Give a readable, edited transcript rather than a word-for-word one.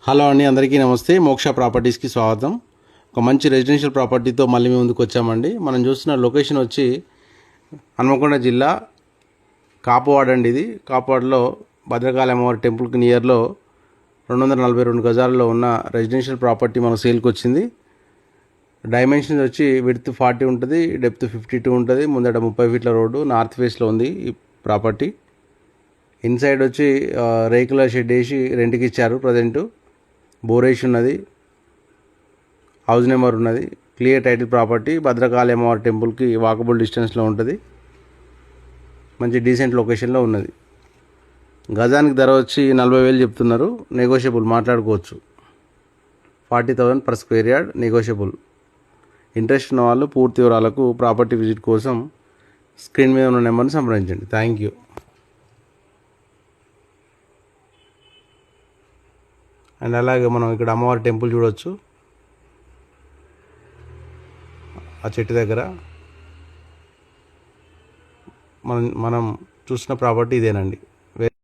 Hello అండి, అందరికీ నమస్తే. మోక్ష ప్రాపర్టీస్కి స్వాగతం. ఒక మంచి రెసిడెన్షియల్ ప్రాపర్టీతో మళ్ళీ మేము ముందుకు వచ్చామండి. మనం చూస్తున్న లొకేషన్ వచ్చి హన్మకొండ జిల్లా కాపువాడ అండి. ఇది కాపువాడలో భద్రకాళి అమ్మవారి టెంపుల్కి నియర్లో 242 గజాలలో ఉన్న రెసిడెన్షియల్ ప్రాపర్టీ మనకు సేల్కి వచ్చింది. డైమెన్షన్స్ వచ్చి విడ్త్ 40 ఉంటుంది, డెప్త్ 52 ఉంటుంది. ముందట 30 ఫీట్ల రోడ్డు, నార్త్ ఫేస్లో ఉంది ఈ ప్రాపర్టీ. ఇన్సైడ్ వచ్చి రేకుల షెడ్ వేసి రెంట్కి ఇచ్చారు. ప్రజెంటు బోరేష్ ఉన్నది, హౌస్ నెంబర్ ఉన్నది, క్లియర్ టైటిల్ ప్రాపర్టీ. భద్రకాళి అమ్మవారి టెంపుల్కి వాకబుల్ డిస్టెన్స్లో ఉంటుంది. మంచి డీసెంట్ లొకేషన్లో ఉన్నది. గజానికి ధర వచ్చి 40,000 చెప్తున్నారు. నెగోషియబుల్, మాట్లాడుకోవచ్చు. 40,000 per square yard, negotiable. Interest ఉన్న వాళ్ళు పూర్తి వివరాలకు ప్రాపర్టీ విజిట్ కోసం స్క్రీన్ మీద ఉన్న నెంబర్ని సంప్రదించండి. Thank you. అండ్ అలాగే మనం ఇక్కడ అమ్మవారి టెంపుల్ చూడవచ్చు. ఆ చెట్టు దగ్గర మనం చూసిన ప్రాపర్టీ ఇదేనండి.